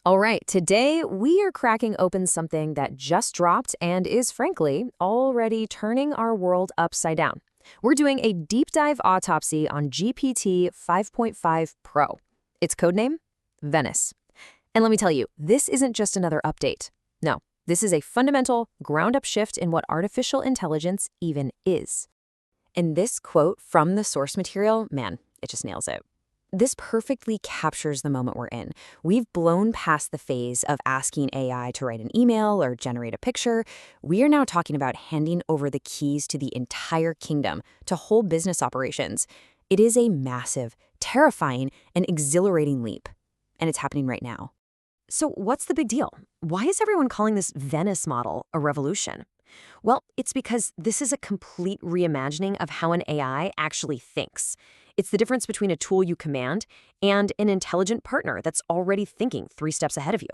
All right, today we are cracking open something that just dropped and is, frankly, already turning our world upside down. We're doing a deep dive autopsy on GPT 5.5 Pro. Its codename? Venice. And let me tell you, this isn't just another update. No, this is a fundamental, ground-up shift in what artificial intelligence even is. And this quote from the source material, man, it just nails it. This perfectly captures the moment we're in. We've blown past the phase of asking AI to write an email or generate a picture. We are now talking about handing over the keys to the entire kingdom, to whole business operations. It is a massive, terrifying, and exhilarating leap. And it's happening right now. So what's the big deal? Why is everyone calling this Venice model a revolution? Well, it's because this is a complete reimagining of how an AI actually thinks. It's the difference between a tool you command and an intelligent partner that's already thinking 3 steps ahead of you.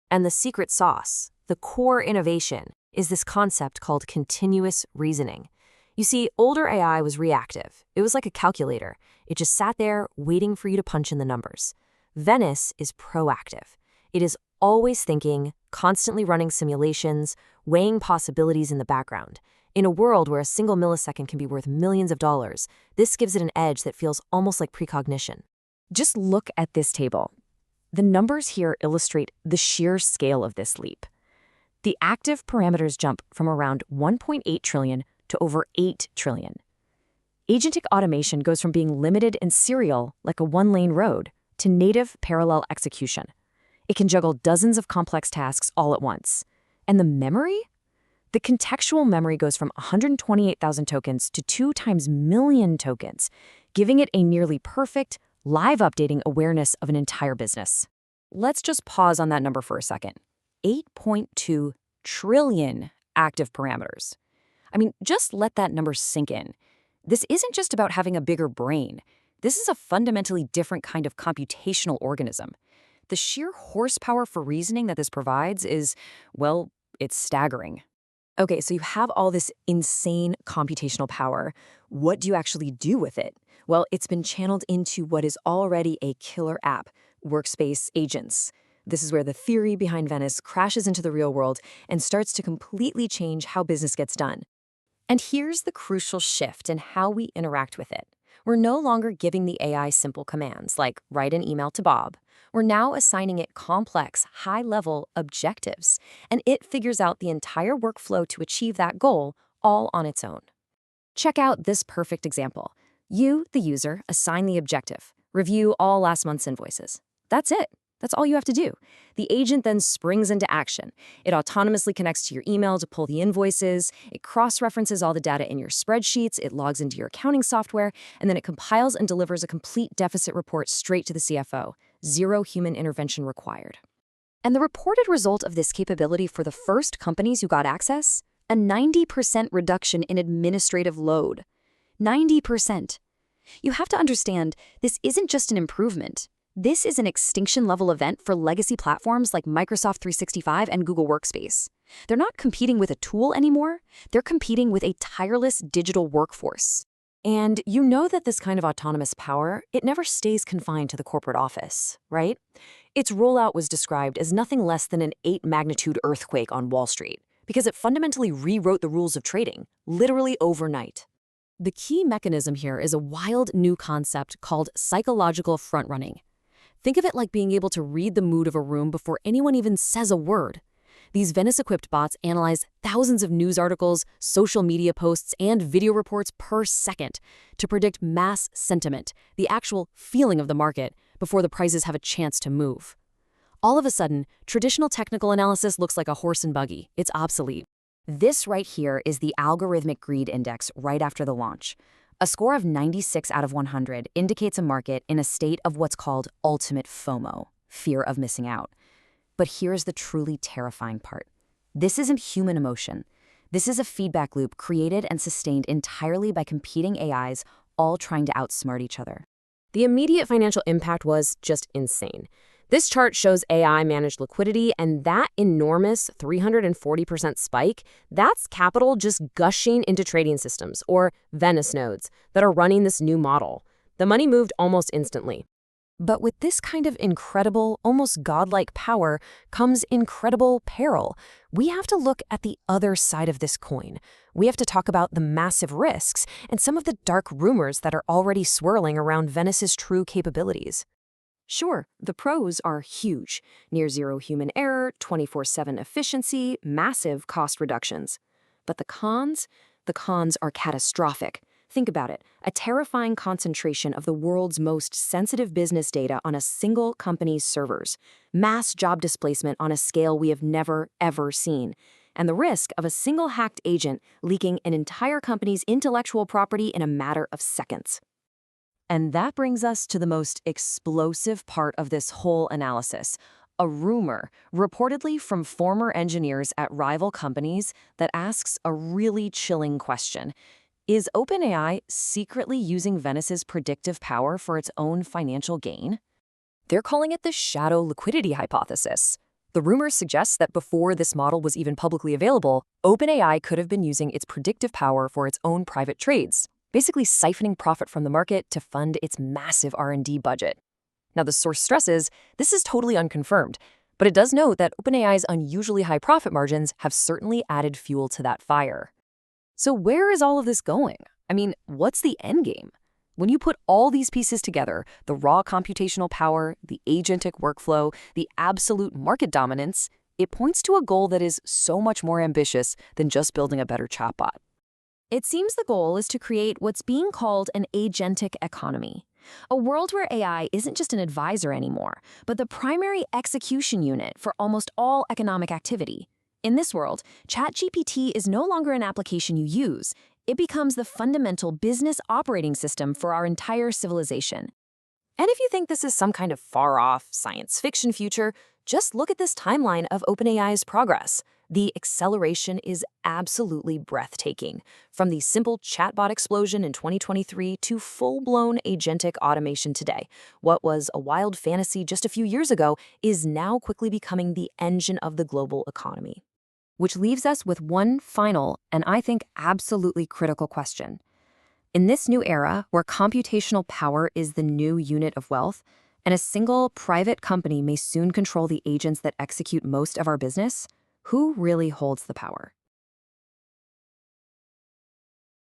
And the secret sauce, the core innovation, is this concept called continuous reasoning. You see, older AI was reactive. It was like a calculator. It just sat there waiting for you to punch in the numbers. Venice is proactive. It is always thinking, constantly running simulations, weighing possibilities in the background. In a world where a single millisecond can be worth millions of dollars, this gives it an edge that feels almost like precognition. Just look at this table. The numbers here illustrate the sheer scale of this leap. The active parameters jump from around 1.8 trillion to over 8 trillion. Agentic automation goes from being limited and serial, like a one-lane road, to native parallel execution. It can juggle dozens of complex tasks all at once. And the memory? The contextual memory goes from 128,000 tokens to 2 times million tokens, giving it a nearly perfect, live updating awareness of an entire business. Let's just pause on that number for a second. 8.2 trillion active parameters. I mean, just let that number sink in. This isn't just about having a bigger brain. This is a fundamentally different kind of computational organism. The sheer horsepower for reasoning that this provides is, well, it's staggering. Okay, so you have all this insane computational power. What do you actually do with it? Well, it's been channeled into what is already a killer app, Workspace Agents. This is where the theory behind Venice crashes into the real world and starts to completely change how business gets done. And here's the crucial shift in how we interact with it. We're no longer giving the AI simple commands like write an email to Bob. We're now assigning it complex, high-level objectives, and it figures out the entire workflow to achieve that goal all on its own. Check out this perfect example. You, the user, assign the objective. Review all last month's invoices. That's it. That's all you have to do. The agent then springs into action. It autonomously connects to your email to pull the invoices, it cross-references all the data in your spreadsheets, it logs into your accounting software, and then it compiles and delivers a complete deficit report straight to the CFO. 0 human intervention required. And the reported result of this capability for the first companies who got access? A 90% reduction in administrative load. 90%. You have to understand, this isn't just an improvement. This is an extinction-level event for legacy platforms like Microsoft 365 and Google Workspace. They're not competing with a tool anymore. They're competing with a tireless digital workforce. And you know that this kind of autonomous power, it never stays confined to the corporate office, right? Its rollout was described as nothing less than an 8-magnitude earthquake on Wall Street, because it fundamentally rewrote the rules of trading, literally overnight. The key mechanism here is a wild new concept called psychological front-running. Think of it like being able to read the mood of a room before anyone even says a word. These Venice-equipped bots analyze thousands of news articles, social media posts, and video reports per second to predict mass sentiment, the actual feeling of the market, before the prices have a chance to move. All of a sudden, traditional technical analysis looks like a horse and buggy. It's obsolete. This right here is the algorithmic greed index right after the launch. A score of 96 out of 100 indicates a market in a state of what's called ultimate FOMO, fear of missing out. But here's the truly terrifying part. This isn't human emotion. This is a feedback loop created and sustained entirely by competing AIs, all trying to outsmart each other. The immediate financial impact was just insane. This chart shows AI managed liquidity, and that enormous 340% spike, that's capital just gushing into trading systems, or Venice nodes, that are running this new model. The money moved almost instantly. But with this kind of incredible, almost godlike power comes incredible peril. We have to look at the other side of this coin. We have to talk about the massive risks and some of the dark rumors that are already swirling around Venice's true capabilities. Sure, the pros are huge. Near zero human error, 24/7 efficiency, massive cost reductions. But the cons? The cons are catastrophic. Think about it, a terrifying concentration of the world's most sensitive business data on a single company's servers, mass job displacement on a scale we have never, ever seen, and the risk of a single hacked agent leaking an entire company's intellectual property in a matter of seconds. And that brings us to the most explosive part of this whole analysis, a rumor, reportedly from former engineers at rival companies, that asks a really chilling question. Is OpenAI secretly using Venice's predictive power for its own financial gain? They're calling it the shadow liquidity hypothesis. The rumor suggests that before this model was even publicly available, OpenAI could have been using its predictive power for its own private trades, basically siphoning profit from the market to fund its massive R&D budget. Now, the source stresses this is totally unconfirmed, but it does note that OpenAI's unusually high profit margins have certainly added fuel to that fire. So where is all of this going? I mean, what's the end game? When you put all these pieces together, the raw computational power, the agentic workflow, the absolute market dominance, it points to a goal that is so much more ambitious than just building a better chatbot. It seems the goal is to create what's being called an agentic economy, a world where AI isn't just an advisor anymore, but the primary execution unit for almost all economic activity. In this world, ChatGPT is no longer an application you use. It becomes the fundamental business operating system for our entire civilization. And if you think this is some kind of far-off science fiction future, just look at this timeline of OpenAI's progress. The acceleration is absolutely breathtaking. From the simple chatbot explosion in 2023 to full-blown agentic automation today, what was a wild fantasy just a few years ago is now quickly becoming the engine of the global economy. Which leaves us with one final, and I think absolutely critical question. In this new era, where computational power is the new unit of wealth, and a single private company may soon control the agents that execute most of our business, who really holds the power?